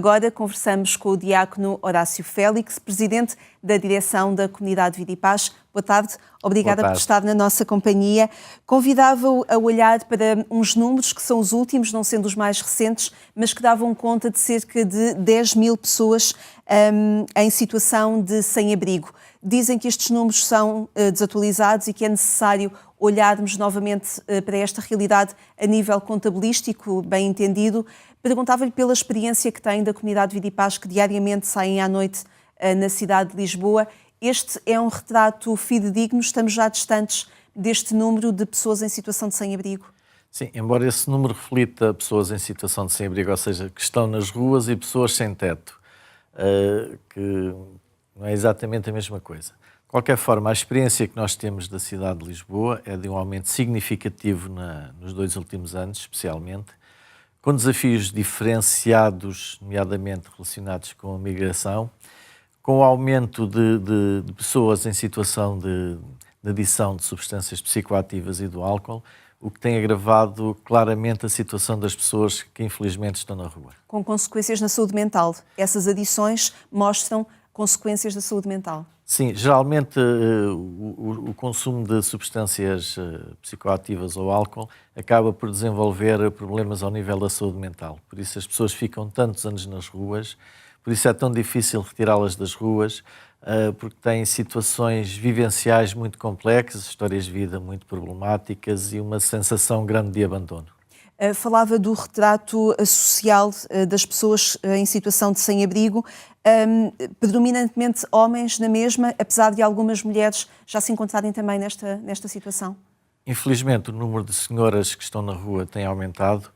Agora conversamos com o diácono Horácio Félix, presidente da direção da Comunidade Vida e Paz. Boa tarde, obrigada por estar na nossa companhia. Convidava-o a olhar para uns números que são os últimos, não sendo os mais recentes, mas que davam conta de cerca de 10 mil pessoas em situação de sem-abrigo. Dizem que estes números são desatualizados e que é necessário olharmos novamente para esta realidade a nível contabilístico, bem entendido. Perguntava-lhe pela experiência que tem da Comunidade Vida e Paz, que diariamente saem à noite na cidade de Lisboa. Este é um retrato fidedigno? Estamos já distantes deste número de pessoas em situação de sem-abrigo? Sim, embora esse número reflita pessoas em situação de sem-abrigo, ou seja, que estão nas ruas e pessoas sem teto, que não é exatamente a mesma coisa. De qualquer forma, a experiência que nós temos da cidade de Lisboa é de um aumento significativo nos 2 últimos anos, especialmente, com desafios diferenciados, nomeadamente relacionados com a migração, com o aumento de pessoas em situação de adição de substâncias psicoativas e do álcool, o que tem agravado claramente a situação das pessoas que infelizmente estão na rua. Com consequências na saúde mental. Essas adições mostram consequências da saúde mental. Sim, geralmente o consumo de substâncias psicoativas ou álcool acaba por desenvolver problemas ao nível da saúde mental. Por isso as pessoas ficam tantos anos nas ruas, por isso é tão difícil retirá-las das ruas, porque têm situações vivenciais muito complexas, histórias de vida muito problemáticas e uma sensação grande de abandono. Falava do retrato social das pessoas em situação de sem-abrigo, predominantemente homens na mesma, apesar de algumas mulheres já se encontrarem também nesta situação? Infelizmente, o número de senhoras que estão na rua tem aumentado,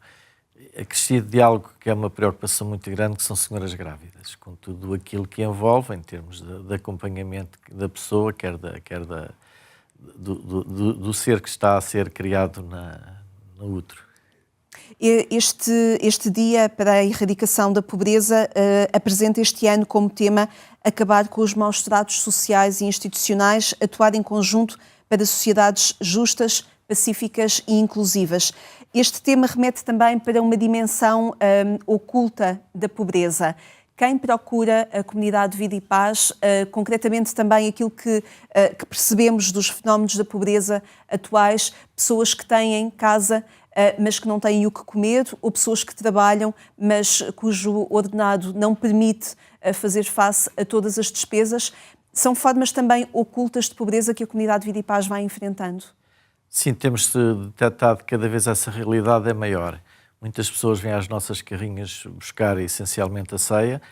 acrescido de algo que é uma preocupação muito grande, que são senhoras grávidas, com tudo aquilo que envolve em termos de acompanhamento da pessoa, quer do ser que está a ser criado no útero. Este dia para a erradicação da pobreza apresenta este ano como tema acabar com os maus tratos sociais e institucionais, atuar em conjunto para sociedades justas, pacíficas e inclusivas. Este tema remete também para uma dimensão oculta da pobreza. Quem procura a Comunidade de Vida e Paz, concretamente também aquilo que percebemos dos fenómenos da pobreza atuais, pessoas que têm em casa mas que não têm o que comer, ou pessoas que trabalham, mas cujo ordenado não permite fazer face a todas as despesas, são formas também ocultas de pobreza que a Comunidade de Vida e Paz vai enfrentando? Sim, temos detectado que cada vez essa realidade é maior. Muitas pessoas vêm às nossas carrinhas buscar essencialmente a ceia,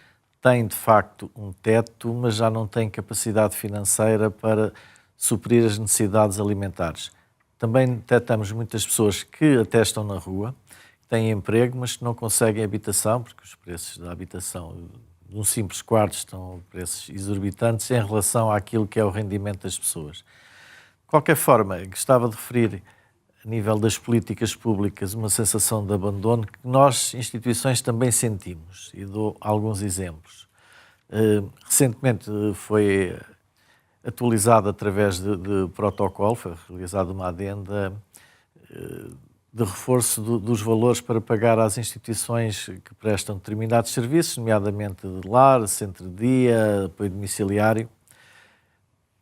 têm de facto um teto, mas já não têm capacidade financeira para suprir as necessidades alimentares. Também detectamos muitas pessoas que até estão na rua, têm emprego, mas que não conseguem habitação, porque os preços da habitação de um simples quarto estão a preços exorbitantes em relação àquilo que é o rendimento das pessoas. De qualquer forma, gostava de referir, a nível das políticas públicas, uma sensação de abandono que nós, instituições, também sentimos. E dou alguns exemplos. Recentemente foi atualizado através de protocolo, foi realizada uma adenda de reforço dos valores para pagar às instituições que prestam determinados serviços, nomeadamente de lar, centro de dia, apoio domiciliário.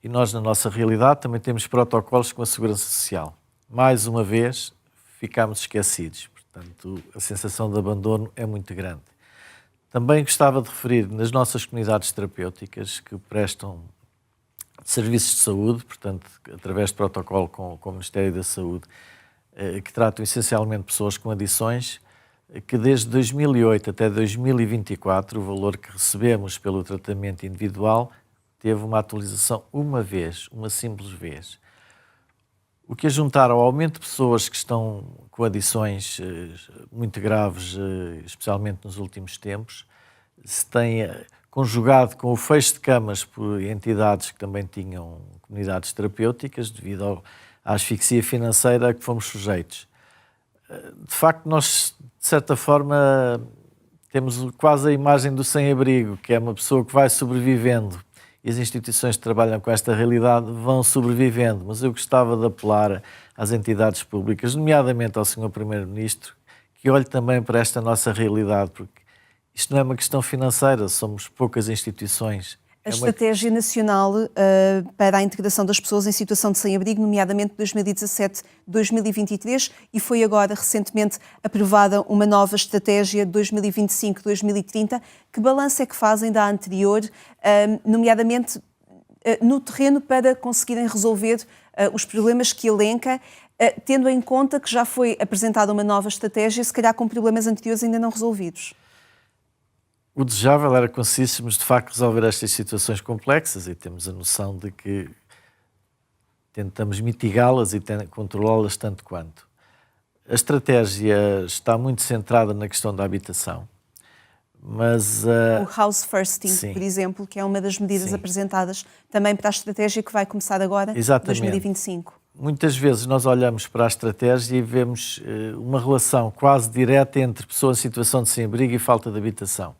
E nós, na nossa realidade, também temos protocolos com a Segurança Social. Mais uma vez, ficámos esquecidos. Portanto, a sensação de abandono é muito grande. Também gostava de referir, nas nossas comunidades terapêuticas que prestam serviços de saúde, portanto, através de protocolo com o Ministério da Saúde, que tratam essencialmente pessoas com adições, que desde 2008 até 2024, o valor que recebemos pelo tratamento individual teve uma atualização uma simples vez. O que a juntar ao aumento de pessoas que estão com adições muito graves, especialmente nos últimos tempos, se tem conjugado com o fecho de camas por entidades que também tinham comunidades terapêuticas, devido à asfixia financeira a que fomos sujeitos. De facto, nós, de certa forma, temos quase a imagem do sem-abrigo, que é uma pessoa que vai sobrevivendo, e as instituições que trabalham com esta realidade vão sobrevivendo, mas eu gostava de apelar às entidades públicas, nomeadamente ao Sr. Primeiro-Ministro, que olhe também para esta nossa realidade, porque Isto não é uma questão financeira, somos poucas instituições. A Estratégia Nacional para a Integração das Pessoas em Situação de Sem-Abrigo, nomeadamente 2017-2023, e foi agora recentemente aprovada uma nova estratégia 2025-2030. Que balanço é que fazem da anterior, nomeadamente no terreno, para conseguirem resolver os problemas que elenca, tendo em conta que já foi apresentada uma nova estratégia, se calhar com problemas anteriores ainda não resolvidos? O desejável era que conseguíssemos, de facto, resolver estas situações complexas, e temos a noção de que tentamos mitigá-las e controlá-las tanto quanto. A estratégia está muito centrada na questão da habitação, mas... O House Firsting, sim, por exemplo, que é uma das medidas sim, apresentadas também para a estratégia que vai começar agora, em 2025. Muitas vezes nós olhamos para a estratégia e vemos uma relação quase direta entre pessoas em situação de sem-abrigo e falta de habitação.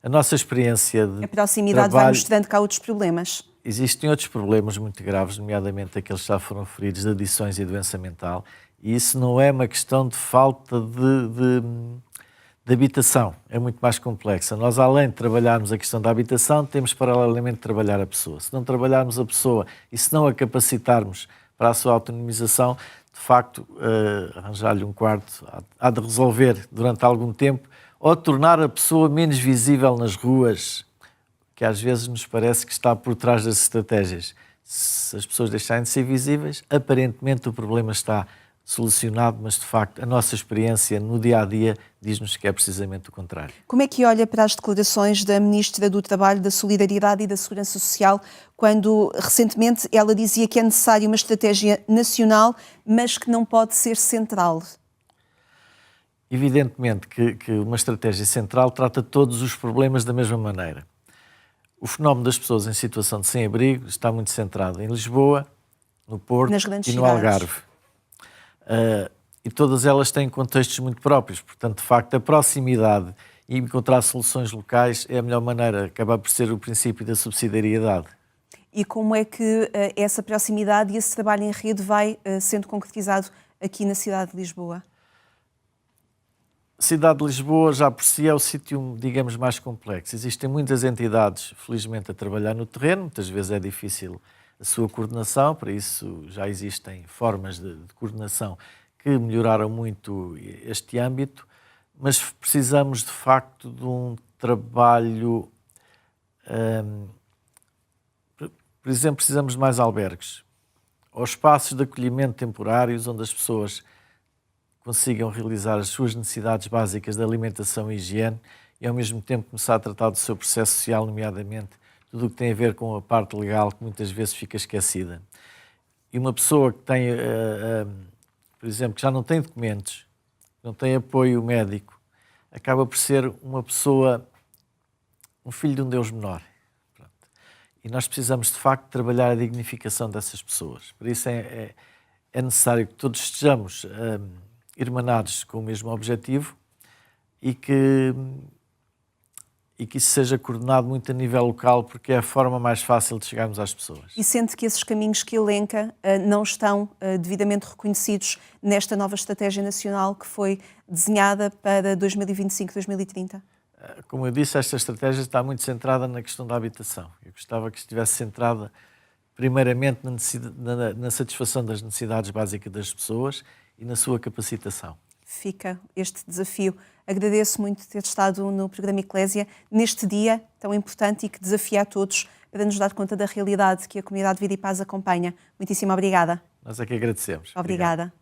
A nossa experiência de a proximidade trabalho, vai mostrando que há outros problemas. Existem outros problemas muito graves, nomeadamente aqueles que já foram referidos, de adições e doença mental, e isso não é uma questão de falta de habitação, é muito mais complexa. Nós, além de trabalharmos a questão da habitação, temos paralelamente de trabalhar a pessoa. Se não trabalharmos a pessoa e se não a capacitarmos para a sua autonomização, de facto, arranjar-lhe um quarto há de resolver durante algum tempo, ou tornar a pessoa menos visível nas ruas, que às vezes nos parece que está por trás das estratégias. Se as pessoas deixarem de ser visíveis, aparentemente o problema está solucionado, mas de facto a nossa experiência no dia-a-dia diz-nos que é precisamente o contrário. Como é que olha para as declarações da Ministra do Trabalho, da Solidariedade e da Segurança Social, quando recentemente ela dizia que é necessária uma estratégia nacional, mas que não pode ser central? Evidentemente que uma estratégia central trata todos os problemas da mesma maneira. O fenómeno das pessoas em situação de sem-abrigo está muito centrado em Lisboa, no Porto e no Algarve. E todas elas têm contextos muito próprios, portanto, de facto, a proximidade e encontrar soluções locais é a melhor maneira, acaba por ser o princípio da subsidiariedade. E como é que essa proximidade e esse trabalho em rede vai sendo concretizado aqui na cidade de Lisboa? A cidade de Lisboa já por si é o sítio, digamos, mais complexo. Existem muitas entidades, felizmente, a trabalhar no terreno, muitas vezes é difícil a sua coordenação, para isso já existem formas de coordenação que melhoraram muito este âmbito, mas precisamos de facto de um trabalho, por exemplo, precisamos de mais albergues, ou espaços de acolhimento temporários onde as pessoas consigam realizar as suas necessidades básicas de alimentação e higiene e ao mesmo tempo começar a tratar do seu processo social, nomeadamente tudo o que tem a ver com a parte legal, que muitas vezes fica esquecida. E uma pessoa que tem, por exemplo, que já não tem documentos, não tem apoio médico, acaba por ser uma pessoa, um filho de um Deus menor. Pronto. E nós precisamos, de facto, trabalhar a dignificação dessas pessoas. Por isso é necessário que todos estejamos irmanados com o mesmo objetivo e que isso seja coordenado muito a nível local, porque é a forma mais fácil de chegarmos às pessoas. E sente que esses caminhos que elenca não estão devidamente reconhecidos nesta nova estratégia nacional que foi desenhada para 2025-2030? Como eu disse, esta estratégia está muito centrada na questão da habitação. Eu gostava que estivesse centrada primeiramente na satisfação das necessidades básicas das pessoas e na sua capacitação. Fica este desafio. Agradeço muito ter estado no programa Eclésia neste dia tão importante e que desafia a todos para nos dar conta da realidade que a comunidade Vida e Paz acompanha. Muitíssimo obrigada. Nós é que agradecemos. Obrigada.